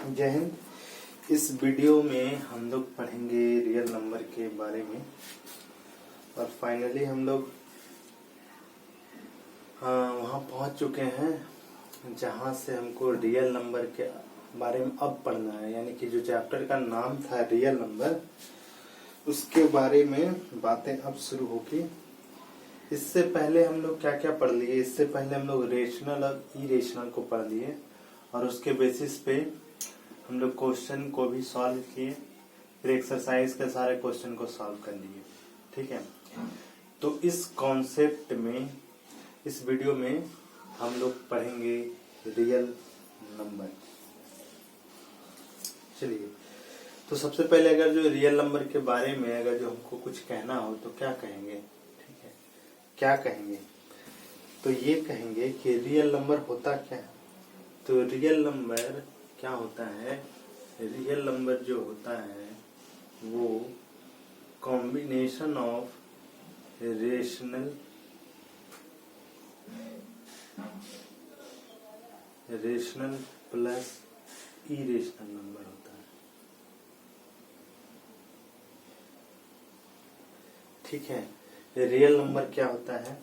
जय हिंद। इस वीडियो में हम लोग पढ़ेंगे रियल नंबर के बारे में और फाइनली हम लोग वहाँ पहुँच चुके हैं जहाँ से हमको रियल नंबर के बारे में अब पढ़ना है। यानी कि जो चैप्टर का नाम था रियल नंबर, उसके बारे में बातें अब शुरू होगी। इससे पहले हम लोग क्या क्या पढ़ लिए? इससे पहले हम लोग रेशनल और इरेशनल को पढ़ लिए और उसके बेसिस पे हम लोग क्वेश्चन को भी सॉल्व किए, फिर एक्सरसाइज के सारे क्वेश्चन को सॉल्व कर लिए। ठीक है, तो इस कॉन्सेप्ट में इस वीडियो में हम लोग पढ़ेंगे रियल नंबर। चलिए, तो सबसे पहले अगर जो रियल नंबर के बारे में अगर जो हमको कुछ कहना हो तो क्या कहेंगे? ठीक है, क्या कहेंगे? तो ये कहेंगे कि रियल नंबर होता क्या है। तो रियल नंबर क्या होता है? रियल नंबर जो होता है वो combination of rational plus irrational number होता है। ठीक है, रियल नंबर क्या होता है?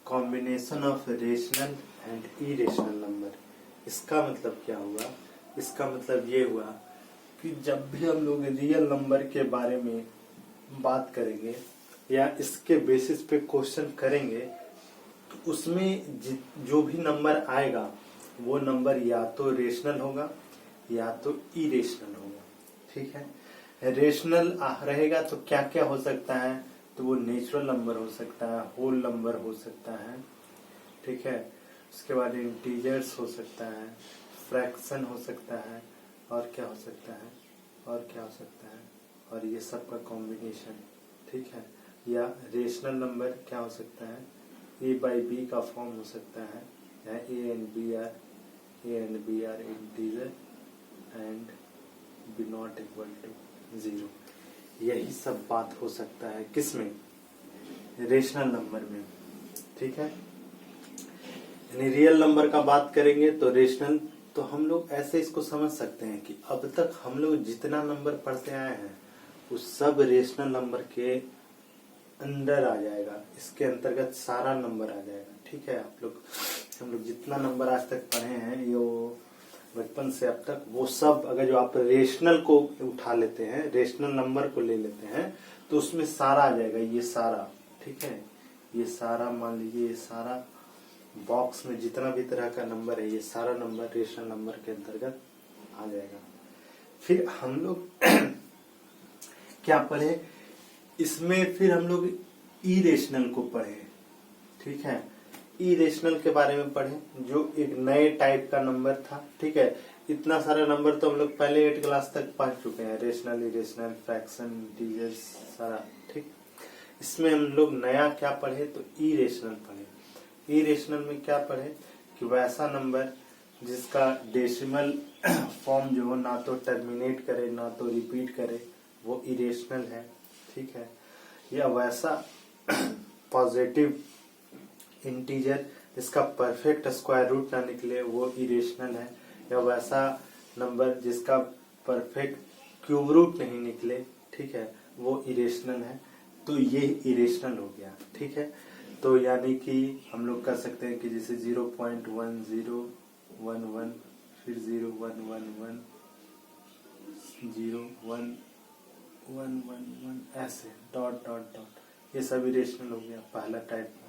Combination of rational and irrational number. इसका मतलब क्या हुआ? इसका मतलब ये हुआ कि जब भी हम लोग रियल नंबर के बारे में बात करेंगे या इसके बेसिस पे क्वेश्चन करेंगे तो उसमें जो भी नंबर आएगा वो नंबर या तो रेशनल होगा या तो इरेशनल होगा। ठीक है, रेशनल रहेगा तो क्या क्या हो सकता है? तो वो नेचुरल नंबर हो सकता है, होल नंबर हो सकता है। ठीक है, उसके बाद इंटीजर्स हो सकता है, फ्रैक्शन हो सकता है, और क्या हो सकता है? और क्या हो सकता है? और ये सब का कॉम्बिनेशन। ठीक है, या रेशनल नंबर क्या हो सकता है? ए बाई बी का फॉर्म हो सकता है, या A and B are integer and B not equal to 0। यही सब बात हो सकता है किसमें? रेशनल नंबर में। ठीक है, यानी रियल नंबर का बात करेंगे तो रेशनल, तो हम लोग ऐसे इसको समझ सकते हैं कि अब तक हम लोग जितना नंबर पढ़ते आए हैं वो सब रेशनल नंबर के अंदर आ जाएगा, इसके अंतर्गत सारा नंबर आ जाएगा। ठीक है, हम लोग जितना नंबर आज तक पढ़े हैं ये बचपन से अब तक, वो सब अगर जो आप रेशनल को उठा लेते हैं, रेशनल नंबर को ले लेते हैं तो उसमें सारा आ जाएगा, ये सारा। ठीक है, ये सारा, मान लीजिए ये सारा बॉक्स में जितना भी तरह का नंबर है ये सारा नंबर रेशनल नंबर के अंतर्गत आ जाएगा। फिर हम लोग क्या पढ़े इसमें? फिर हम लोग इरेशनल को पढ़े। ठीक है, इरेशनल के बारे में पढ़े जो एक नए टाइप का नंबर था। ठीक है, इतना सारा नंबर तो हम लोग पहले 8 क्लास तक पढ़ चुके हैं, रेशनल, इरेशनल, फ्रैक्शन, इंटीजर्स, सारा। ठीक, इसमें हम लोग नया क्या पढ़े? तो इरेशनल पढ़े। इरेशनल में क्या पढ़े कि वैसा नंबर जिसका डेसिमल फॉर्म जो हो ना तो टर्मिनेट करे ना तो रिपीट करे, वो इरेशनल है। ठीक है, या वैसा पॉजिटिव इंटीजर जिसका परफेक्ट स्क्वायर रूट ना निकले, वो इरेशनल है। या वैसा नंबर जिसका परफेक्ट क्यूब रूट नहीं निकले, ठीक है, वो इरेशनल है। तो ये इरेशनल हो गया। ठीक है, तो यानी कि हम लोग कर सकते हैं कि जैसे 0.1011, फिर 0.111, 0.111, ऐसे डॉट डॉट डॉट, ये सब इरेशनल हो गया पहला टाइप का।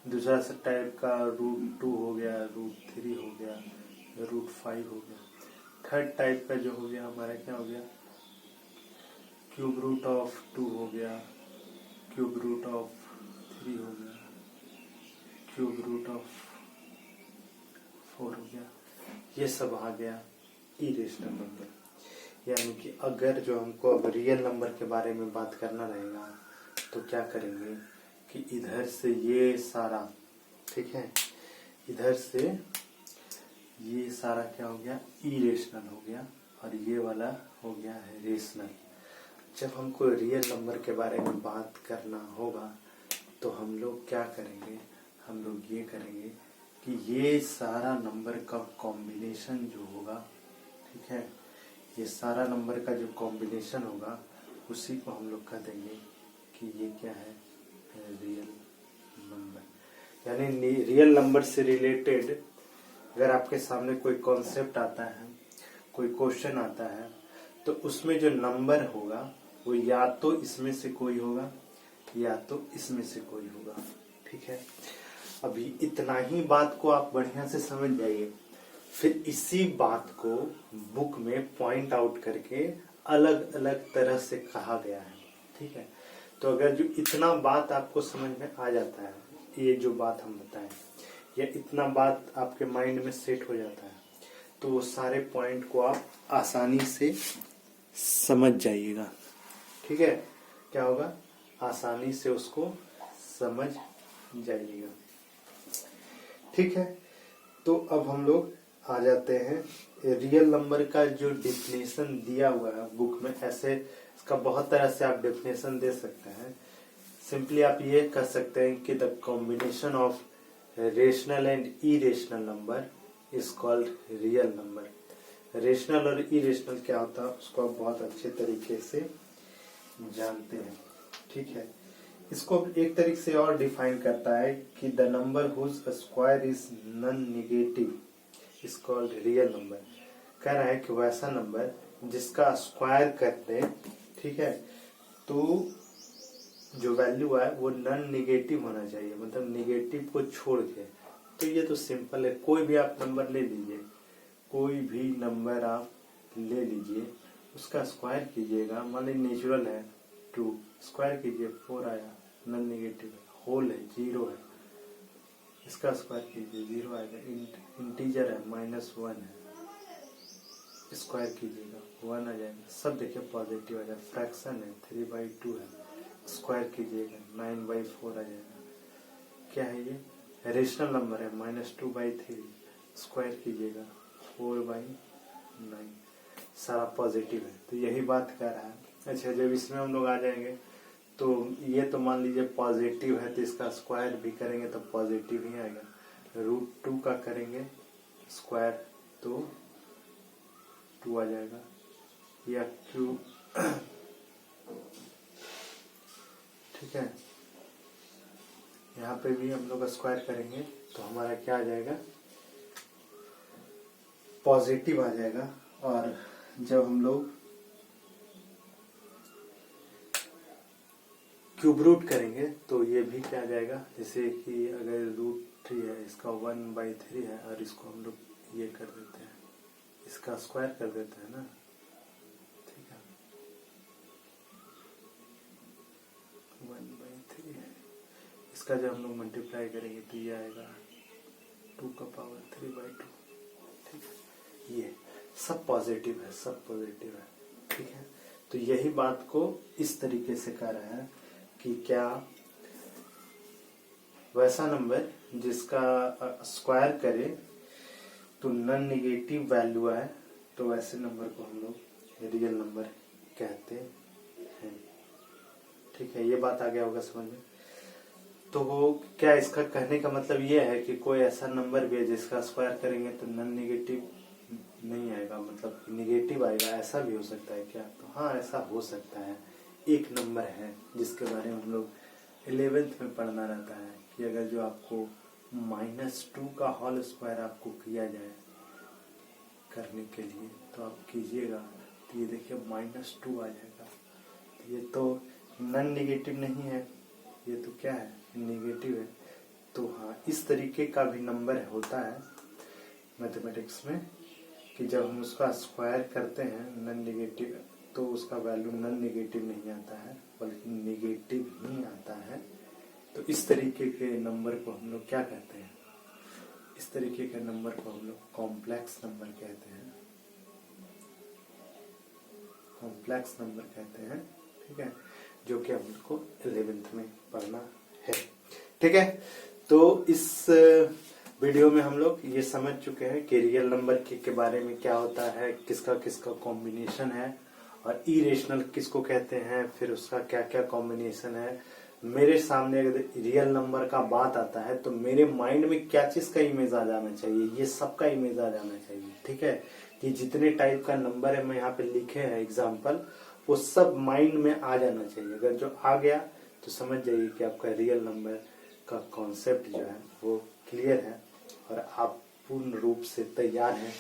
दूसरा टाइप का √2 हो गया, √3 हो गया, √5 हो गया। थर्ड टाइप का जो हो गया हमारा क्या हो गया? क्यूब रूट ऑफ 2 हो गया, क्यूब रूट ऑफ 3 हो गया, क्यूब रूट ऑफ 4 हो गया। ये सब आ गया इरेशनल नंबर। यानी कि अगर जो हमको अब रियल नंबर के बारे में बात करना रहेगा तो क्या करेंगे कि इधर से ये सारा, ठीक है, इधर से ये सारा क्या हो गया? इरेशनल हो गया, और ये वाला हो गया है रेशनल। जब हमको रियल नंबर के बारे में बात करना होगा तो हम लोग क्या करेंगे? हम लोग ये करेंगे कि ये सारा नंबर का कॉम्बिनेशन जो होगा, ठीक है, ये सारा नंबर का जो कॉम्बिनेशन होगा उसी को हम लोग कह देंगे कि ये क्या है, रियल नंबर। यानी रियल नंबर से रिलेटेड अगर आपके सामने कोई कॉन्सेप्ट आता है, कोई क्वेश्चन आता है, तो उसमें जो नंबर होगा वो या तो इसमें से कोई होगा या तो इसमें से कोई होगा। ठीक है, अभी इतना ही बात को आप बढ़िया से समझ जाइए, फिर इसी बात को बुक में पॉइंट आउट करके अलग अलग तरह से कहा गया है। ठीक है, तो अगर जो इतना बात आपको समझ में आ जाता है, ये जो बात हम बताएं, या इतना बात आपके माइंड में सेट हो जाता है, तो वो सारे पॉइंट को आप आसानी से समझ जाइएगा। ठीक है, क्या होगा, आसानी से उसको समझ जाइएगा। ठीक है, तो अब हम लोग आ जाते हैं रियल नंबर का जो डेफिनेशन दिया हुआ है बुक में। ऐसे इसका बहुत तरह से आप डेफिनेशन दे सकते हैं। सिंपली आप ये कह सकते हैं कि the combination of rational and irrational number is called real number. Rational और इरेशनल क्या होता है उसको आप बहुत अच्छे तरीके से जानते हैं। ठीक है, इसको एक तरीके से और डिफाइन करता है कि the number whose square is non negative is called real number. कह रहा है कि वैसा नंबर जिसका स्क्वायर करते, ठीक है, तो जो वैल्यू है वो नॉन नेगेटिव होना चाहिए, मतलब नेगेटिव को छोड़ के। तो ये तो सिंपल है, कोई भी आप नंबर ले लीजिए, कोई भी नंबर आप ले लीजिए, उसका स्क्वायर कीजिएगा। मान लीजिए नेचुरल है 2, स्क्वायर कीजिए 4 आया, नॉन नेगेटिव है। होल है 0 है, इसका स्क्वायर कीजिए 0 आएगा। इंटीजर है -1 है, स्क्वायर कीजिएगा 1 आ जाएगा। सब देखिए पॉजिटिव आ जाएगा। फ्रैक्शन है 3/2 है, स्क्वायर कीजिएगा 9/4 आ जाएगा। क्या है ये, रेशनल नंबर है -2/3, स्क्वायर कीजिएगा 4/9, सारा पॉजिटिव है। तो यही बात कर रहा है। अच्छा, जब इसमें हम लोग आ जाएंगे तो ये तो मान लीजिए पॉजिटिव है, तो इसका स्क्वायर भी करेंगे तो पॉजिटिव ही आएगा। √2 का करेंगे स्क्वायर तो 2 आ जाएगा, या क्यू। ठीक है, यहाँ पे भी हम लोग स्क्वायर करेंगे तो हमारा क्या आ जाएगा, पॉजिटिव आ जाएगा। और जब हम लोग क्यूब रूट करेंगे तो ये भी क्या आ जाएगा, जैसे कि अगर √3 है, इसका 1/3 है, और इसको हम लोग ये कर देते हैं, इसका स्क्वायर कर देते हैं ना। ठीक है, 1/3 है, इसका जब हम लोग मल्टीप्लाई करेंगे तो ये आएगा 2^3/2। ठीक है, ये सब पॉजिटिव है, सब पॉजिटिव है। ठीक है, तो यही बात को इस तरीके से कह रहा है कि क्या वैसा नंबर जिसका स्क्वायर करे तो नॉन नेगेटिव वैल्यू आए, तो वैसे नंबर को हम लोग रियल नंबर कहते हैं। ठीक है, ये बात आ गया होगा समझ में। तो वो क्या, इसका कहने का मतलब ये है कि कोई ऐसा नंबर भी है जिसका स्क्वायर करेंगे तो नॉन नेगेटिव नहीं आएगा, मतलब नेगेटिव आएगा, ऐसा भी हो सकता है क्या? तो हाँ, ऐसा हो सकता है। एक नंबर है जिसके बारे में हम लोग 11th में पढ़ना रहता है कि अगर जो आपको -2 का होल स्क्वायर आपको किया जाए करने के लिए, तो आप कीजिएगा तो ये देखिए -2 आ जाएगा। तो ये तो नॉन नेगेटिव नहीं है, ये तो क्या है, नेगेटिव है। तो हाँ, इस तरीके का भी नंबर होता है मैथमेटिक्स में कि जब हम उसका स्क्वायर करते हैं नॉन नेगेटिव, तो उसका वैल्यू नॉन नेगेटिव नहीं आता है बल्कि नेगेटिव ही आता है। तो इस तरीके के नंबर को हम लोग क्या कहते हैं, इस तरीके के नंबर को हम लोग कॉम्प्लेक्स नंबर कहते हैं, कॉम्प्लेक्स नंबर कहते हैं। ठीक है, जो कि हम लोग को 11th में पढ़ना है। ठीक है, तो इस वीडियो में हम लोग ये समझ चुके हैं कि रियल नंबर के बारे में क्या होता है, किसका किसका कॉम्बिनेशन है, और इरेशनल किसको कहते हैं, फिर उसका क्या क्या कॉम्बिनेशन है, मेरे सामने अगर रियल नंबर का बात आता है तो मेरे माइंड में क्या चीज का इमेज आ जाना चाहिए, ये सब का इमेज आ जाना चाहिए। ठीक है, कि जितने टाइप का नंबर है मैं यहाँ पे लिखे हैं एग्जाम्पल, वो सब माइंड में आ जाना चाहिए। अगर जो आ गया तो समझ जाइए कि आपका रियल नंबर का कॉन्सेप्ट जो है वो क्लियर है और आप पूर्ण रूप से तैयार हैं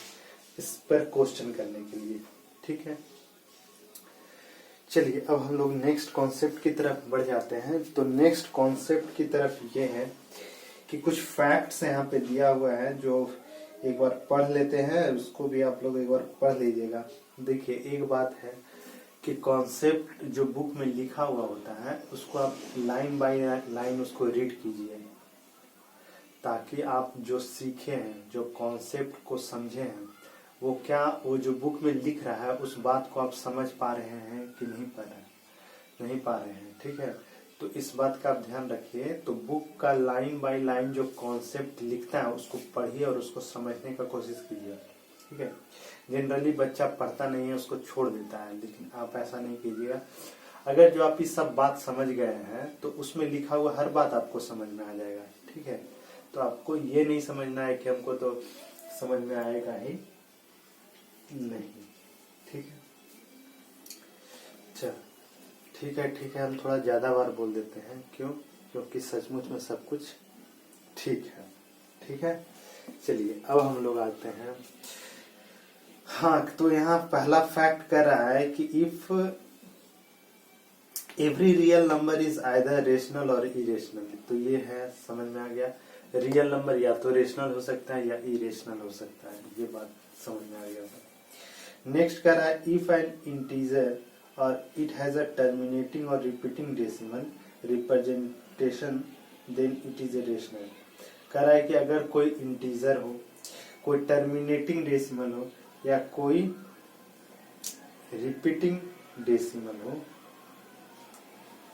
इस पर क्वेश्चन करने के लिए। ठीक है, चलिए अब हम लोग नेक्स्ट कॉन्सेप्ट की तरफ बढ़ जाते हैं। तो नेक्स्ट कॉन्सेप्ट की तरफ ये है कि कुछ फैक्ट्स यहाँ पे दिया हुआ है जो एक बार पढ़ लेते हैं, उसको भी आप लोग एक बार पढ़ लीजिएगा। देखिए एक बात है कि कॉन्सेप्ट जो बुक में लिखा हुआ होता है उसको आप लाइन बाय लाइन उसको रीड कीजिए, ताकि आप जो सीखे हैं, जो कॉन्सेप्ट को समझे हैं, वो क्या वो जो बुक में लिख रहा है उस बात को आप समझ पा रहे हैं कि नहीं पा रहे हैं। ठीक है, तो इस बात का आप ध्यान रखिए। तो बुक का लाइन बाय लाइन जो कॉन्सेप्ट लिखता है उसको पढ़िए और उसको समझने का कोशिश कीजिए। ठीक है, जनरली बच्चा पढ़ता नहीं है, उसको छोड़ देता है, लेकिन आप ऐसा नहीं कीजिएगा। अगर जो आप ये सब बात समझ गए हैं तो उसमें लिखा हुआ हर बात आपको समझ में आ जाएगा। ठीक है, तो आपको ये नहीं समझना है कि हमको तो समझ में आएगा ही नहीं। ठीक है, चल ठीक है, हम थोड़ा ज्यादा बार बोल देते हैं। क्यों? क्योंकि सचमुच में सब कुछ ठीक है। ठीक है, चलिए अब हम लोग आते हैं। हाँ, तो यहाँ पहला फैक्ट कह रहा है कि if every real number is either rational और इरेशनल, तो ये है, समझ में आ गया। रियल नंबर या तो रेशनल हो सकता है या इरेशनल हो सकता है, ये बात समझ में आ गया। नेक्स्ट कह रहा है इफ एन इंटीजर और इट हैज अ टर्मिनेटिंग और repeating decimal representation then it is a rational. कह रहा है कि अगर कोई इंटीजर हो, कोई टर्मिनेटिंग डेसिमल हो या कोई रिपीटिंग डेसिमल हो,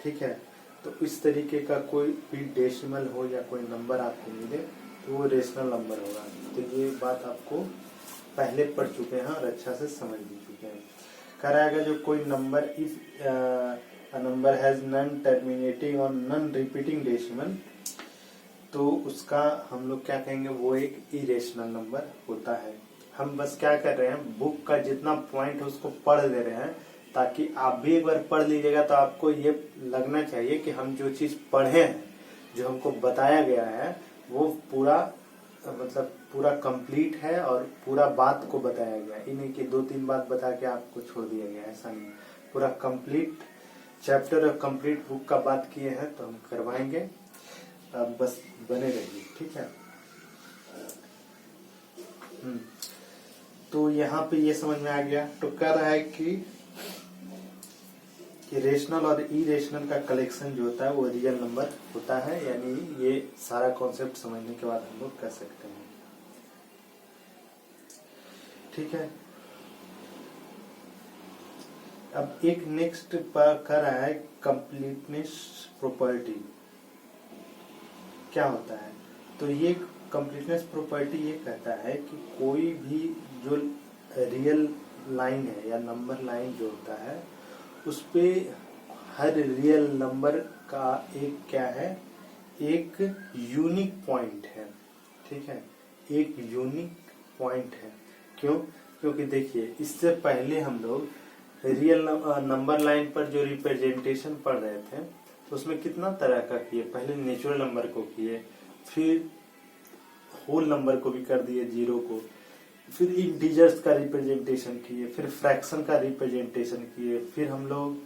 ठीक है, तो इस तरीके का कोई भी डेसिमल हो या कोई नंबर आपको मिले तो वो रेशनल नंबर होगा। तो ये बात आपको पहले पढ़ चुके हैं और अच्छा से समझ भी चुके हैं। कह रहा है जो कोई number if a number has none terminating और नन रिपीटिंग डेसिमल, तो उसका हम लोग क्या कहेंगे, वो एक इरेशनल नंबर होता है। हम बस क्या कर रहे हैं, बुक का जितना पॉइंट है उसको पढ़ ले रहे हैं, ताकि आप भी एक बार पढ़ लीजिएगा तो आपको ये लगना चाहिए कि हम जो चीज पढ़े हैं, जो हमको बताया गया है, वो पूरा मतलब पूरा कंप्लीट है और पूरा बात को बताया गया है। इन्हीं की 2-3 बात बता के आपको छोड़ दिया गया है, ऐसा नहीं। पूरा कंप्लीट चैप्टर और कंप्लीट बुक का बात किए हैं तो हम करवाएंगे, अब बस बने रहिए। ठीक है, तो यहाँ पे ये समझ में आ गया। तो कह रहा है कि रेशनल और इरेशनल का कलेक्शन जो होता है वो रियल नंबर होता है, यानी ये सारा कॉन्सेप्ट समझने के बाद हम लोग कर सकते हैं। ठीक है, अब एक नेक्स्ट कर रहा है कंप्लीटनेस प्रॉपर्टी क्या होता है। तो ये कंप्लीटनेस प्रॉपर्टी ये कहता है कि कोई भी जो रियल लाइन है या नंबर लाइन जो होता है उस पे हर रियल नंबर का एक क्या है, एक यूनिक पॉइंट है। ठीक है, एक यूनिक पॉइंट है। क्यों? क्योंकि देखिए इससे पहले हम लोग रियल नंबर लाइन पर जो रिप्रेजेंटेशन पढ़ रहे थे तो उसमें कितना तरह का किए, पहले नेचुरल नंबर को किए, फिर होल नंबर को भी कर दिए, जीरो को, फिर इंटीजर्स का रिप्रेजेंटेशन किए, फिर फ्रैक्शन का रिप्रेजेंटेशन किए, फिर हम लोग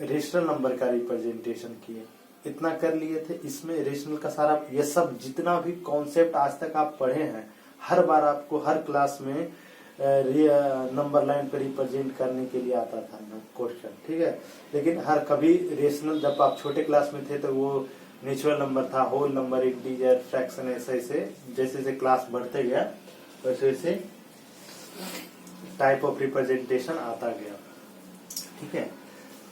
रेशनल नंबर का रिप्रेजेंटेशन किए। इतना कर लिए थे। इसमें रेशनल का सारा ये सब जितना भी कॉन्सेप्ट आज तक आप पढ़े हैं, हर बार आपको हर क्लास में नंबर लाइन पर रिप्रेजेंट करने के लिए आता था क्वेश्चन। ठीक है, लेकिन हर कभी रेशनल, जब आप छोटे क्लास में थे तो वो नेचुरल नंबर था, होल नंबर, इंटीजर, फ्रैक्शन, ऐसे जैसे जैसे क्लास बढ़ते गया वैसे वैसे टाइप ऑफ रिप्रेजेंटेशन आता गया। ठीक है,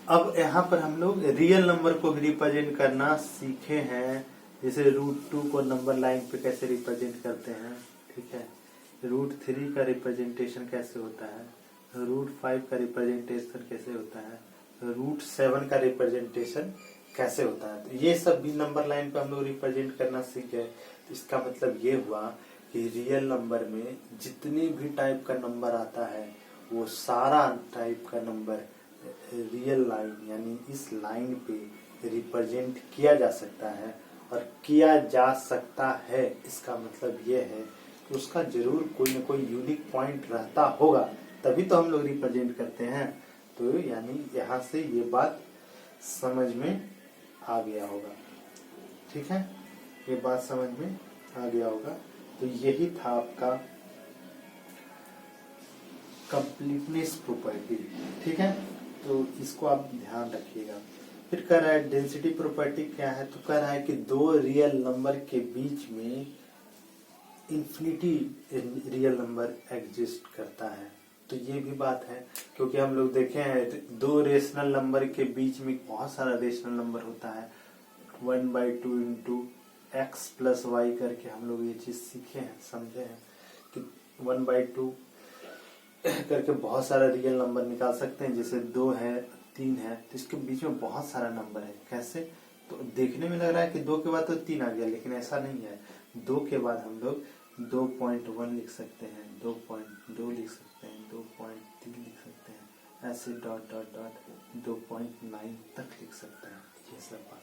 अब यहाँ पर हम लोग रियल नंबर को रिप्रेजेंट करना सीखे हैं, जैसे √2 को नंबर लाइन पे कैसे रिप्रेजेंट करते हैं। ठीक है, √3 का रिप्रेजेंटेशन कैसे होता है, √5 का रिप्रेजेंटेशन कैसे होता है, √7 का रिप्रेजेंटेशन कैसे होता है। तो ये सब भी नंबर लाइन पे हम लोग रिप्रेजेंट करना सीख गए। तो इसका मतलब ये हुआ कि रियल नंबर में जितनी भी टाइप का नंबर आता है वो सारा टाइप का नंबर रियल लाइन यानी इस लाइन पे रिप्रेजेंट किया जा सकता है। और किया जा सकता है इसका मतलब ये है कि उसका जरूर कोई न कोई यूनिक पॉइंट रहता होगा, तभी तो हम लोग रिप्रेजेंट करते हैं। तो यानी यहाँ से ये बात समझ में आ गया होगा। ठीक है, ये बात समझ में आ गया होगा। तो यही था आपका कंप्लीटनेस प्रॉपर्टी। ठीक है, तो इसको आप ध्यान रखिएगा। फिर कह रहा है डेंसिटी प्रॉपर्टी क्या है। तो कह रहा है कि दो रियल नंबर के बीच में इन्फिनिटी रियल नंबर एग्जिस्ट करता है। तो ये भी बात है, क्योंकि हम लोग देखे हैं दो रेशनल नंबर के बीच में बहुत सारा रेशनल नंबर होता है। 1/2 इंटू x प्लस वाई करके हम लोग ये चीज सीखे हैं, समझे हैं कि 1/2 करके बहुत सारा रियल नंबर निकाल सकते हैं। जैसे 2 है, 3 है, तो इसके बीच में बहुत सारा नंबर है। कैसे? तो देखने में लग रहा है कि 2 के बाद तो 3 आ गया, लेकिन ऐसा नहीं है। 2 के बाद हम लोग 2.1 लिख सकते हैं, 2.2 लिख सकते हैं, 2.3 लिख सकते हैं, ऐसे डॉट डॉट डॉट 2.9 तक लिख सकते हैं। ये सब बात।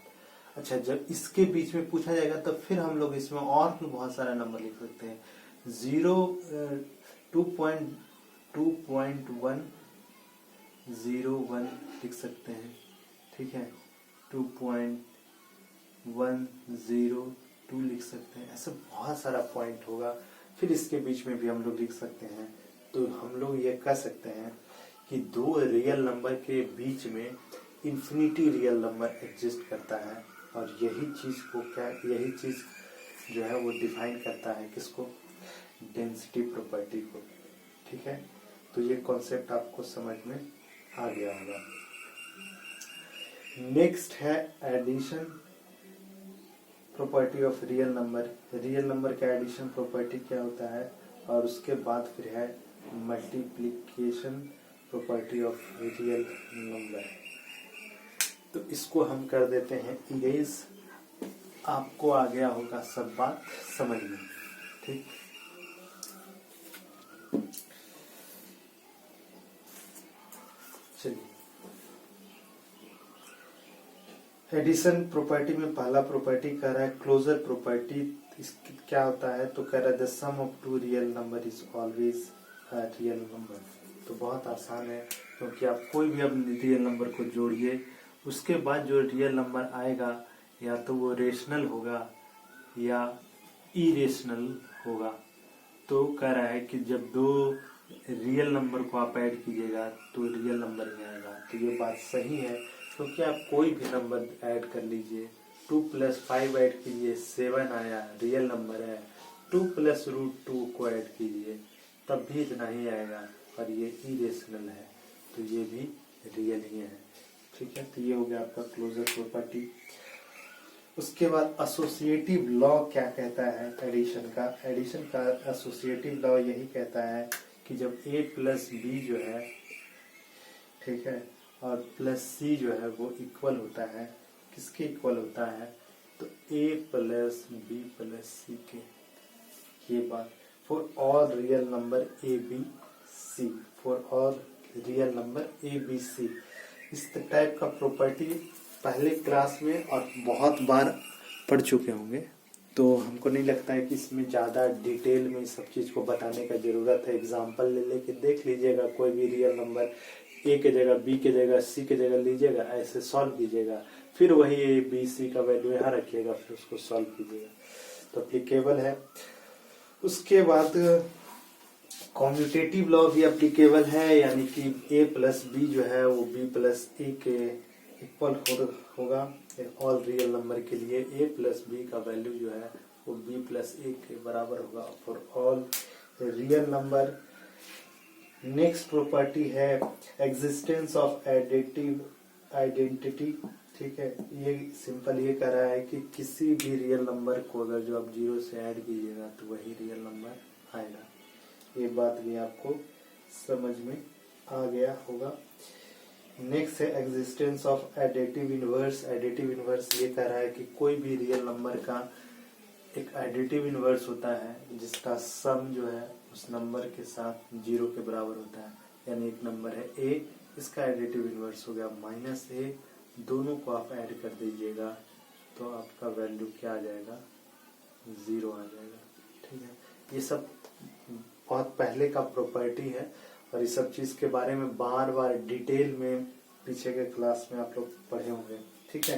अच्छा, जब इसके बीच में पूछा जाएगा तो फिर हम लोग इसमें और भी बहुत सारा नंबर लिख सकते हैं। 2.101 लिख सकते हैं। ठीक है, 2.102 लिख सकते हैं। ऐसे बहुत सारा पॉइंट होगा। फिर इसके बीच में भी हम लोग लिख सकते हैं। तो हम लोग ये कह सकते हैं कि दो रियल नंबर के बीच में इन्फिनिटी रियल नंबर एग्जिस्ट करता है। और यही चीज जो है वो डिफाइन करता है किसको? डेंसिटी प्रॉपर्टी को। ठीक है, तो ये कॉन्सेप्ट आपको समझ में आ गया होगा। नेक्स्ट है addition property of real number. Real number का एडिशन प्रॉपर्टी क्या होता है? और उसके बाद फिर है multiplication property of real number. तो इसको हम कर देते हैं इरेज। आपको आ गया होगा सब बात समझ में। ठीक, चलिए एडिशन प्रॉपर्टी में पहला प्रॉपर्टी कह रहा है क्लोजर प्रॉपर्टी। क्या होता है? तो कह रहा है the sum of two real number is always real number. तो बहुत आसान है, क्योंकि आप कोई भी अब रियल नंबर को जोड़िए, उसके बाद जो रियल नंबर आएगा या तो वो रेशनल होगा या इरेशनल होगा। तो कह रहा है कि जब दो रियल नंबर को आप ऐड कीजिएगा तो रियल नंबर ही आएगा। तो ये बात सही है, क्योंकि आप कोई भी नंबर ऐड कर लीजिए। 2 + 5 ऐड कीजिए, 7 आया, रियल नंबर है। 2 + √2 को ऐड कीजिए, तब भी इतना ही आएगा, और ये इरेशनल है, तो ये भी रियल ही है। ठीक है, तो ये हो गया आपका क्लोजर प्रॉपर्टी। उसके बाद एसोसिएटिव लॉ क्या कहता है एडिशन का? एडिशन का एसोसिएटिव लॉ यही कहता है कि जब a + b जो है, ठीक है, और +c जो है वो इक्वल होता है, किसके इक्वल होता है? तो a + b + c के। ये बात for all real number a b c, for all real number a b c। इस टाइप का प्रॉपर्टी पहले क्लास में और बहुत बार पढ़ चुके होंगे, तो हमको नहीं लगता है कि इसमें ज़्यादा डिटेल में इस सब चीज़ को बताने का ज़रूरत है। एग्जाम्पल ले लेके देख लीजिएगा, कोई भी रियल नंबर ए के जगह बी के जगह सी के जगह लीजिएगा, ऐसे सॉल्व कीजिएगा, फिर वही ए बी सी का वैल्यू यहाँ रखिएगा, फिर उसको सॉल्व कीजिएगा, तो एप्लीकेबल है। उसके बाद कॉम्यूटेटिव लॉ भी एप्लीकेबल है, यानी कि a + b जो है वो b + a के इक्वल होगा ऑल रियल नंबर के लिए। a + b का वैल्यू जो है वो b + a के बराबर होगा for all real number. Next property है एग्जिस्टेंस ऑफ एडिटिव आइडेंटिटी। ठीक है, ये सिंपल ये कह रहा है कि किसी भी रियल नंबर को अगर जो आप 0 से ऐड कीजिएगा तो वही रियल नंबर आएगा। ये बात भी आपको समझ में आ गया होगा। नेक्स्ट है existence of additive inverse. Additive inverse ये कह रहा है कि कोई भी रियल नंबर का एक एडिटिव इनवर्स होता है जिसका सम जो है उस नंबर के साथ 0 के बराबर होता है। यानी एक नंबर है a, इसका एडिटिव इनवर्स हो गया -a, दोनों को आप ऐड कर दीजिएगा तो आपका वैल्यू क्या आ जाएगा, 0 आ जाएगा। ठीक है, ये सब बहुत पहले का प्रॉपर्टी है और इस सब चीज के बारे में बार बार डिटेल में पीछे के क्लास में आप लोग पढ़े होंगे। ठीक है,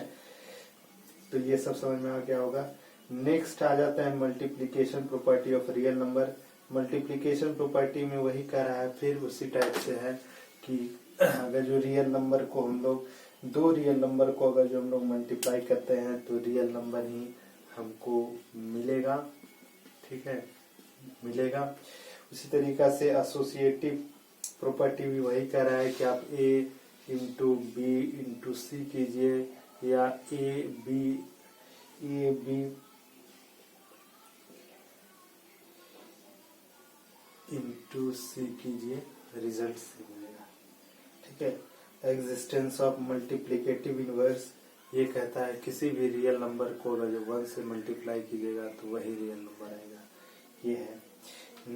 तो ये सब समझ में आ गया होगा। नेक्स्ट आ जाता है multiplication property of real number. Multiplication property में वही कह रहा है, फिर उसी टाइप से है कि अगर जो रियल नंबर को हम लोग, दो रियल नंबर को अगर जो हम लोग मल्टीप्लाई करते हैं तो रियल नंबर ही हमको मिलेगा। ठीक है, मिलेगा। उसी तरीका से एसोसिएटिव प्रॉपर्टी भी वही कह रहा है कि आप a इंटू बी इंटू सी कीजिए या ए बी इंटू सी कीजिए, रिजल्ट से मिलेगा। ठीक है, एग्जिस्टेंस ऑफ मल्टीप्लिकेटिव इनवर्स ये कहता है किसी भी रियल नंबर को अगर जो 1 से मल्टीप्लाई कीजिएगा तो वही रियल नंबर आएगा। ये है।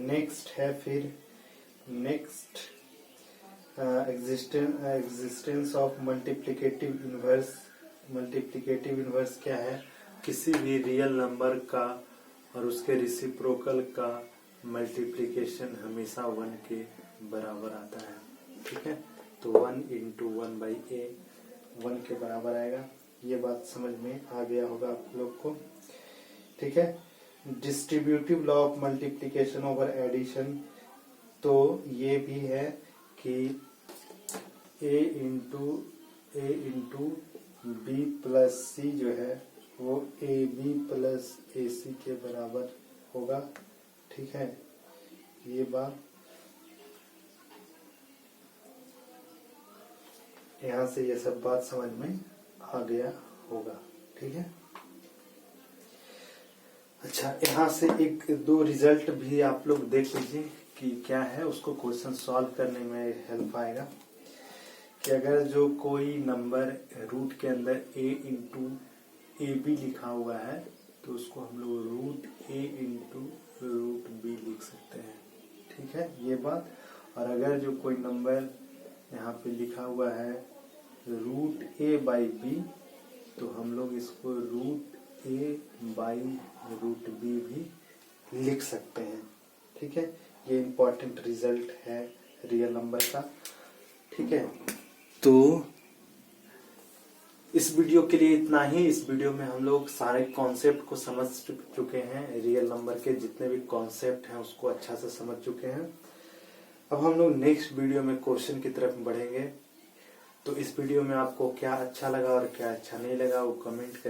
नेक्स्ट है फिर next existence of multiplicative inverse. Multiplicative inverse क्या है, किसी भी रियल नंबर का और उसके रेसिप्रोकल का मल्टीप्लिकेशन हमेशा 1 के बराबर आता है। ठीक है, तो 1 इंटू 1/a 1 के बराबर आएगा। ये बात समझ में आ गया होगा आप लोग को। ठीक है, distributive law of multiplication over addition, तो ये भी है कि a into B plus C जो है वो ab प्लस ac के बराबर होगा। ठीक है, ये बात यहाँ से ये सब बात समझ में आ गया होगा। ठीक है, अच्छा यहाँ से एक दो रिजल्ट भी आप लोग देख लीजिए कि क्या है, उसको क्वेश्चन सॉल्व करने में हेल्प आएगा। कि अगर जो कोई नंबर रूट के अंदर a इंटू ए बी लिखा हुआ है तो उसको हम लोग root a into root B लिख सकते हैं। ठीक है, ये बात। और अगर जो कोई नंबर यहाँ पे लिखा हुआ है रूट a बाई बी तो हम लोग इसको root a by root B भी लिख सकते हैं। ठीक है, ये इम्पोर्टेंट रिजल्ट है रियल नंबर का। ठीक है, तो इस वीडियो के लिए इतना ही। इस वीडियो में हम लोग सारे कॉन्सेप्ट को समझ चुके हैं, रियल नंबर के जितने भी कॉन्सेप्ट हैं उसको अच्छा से समझ चुके हैं। अब हम लोग नेक्स्ट वीडियो में क्वेश्चन की तरफ बढ़ेंगे। तो इस वीडियो में आपको क्या अच्छा लगा और क्या अच्छा नहीं लगा वो कमेंट करें।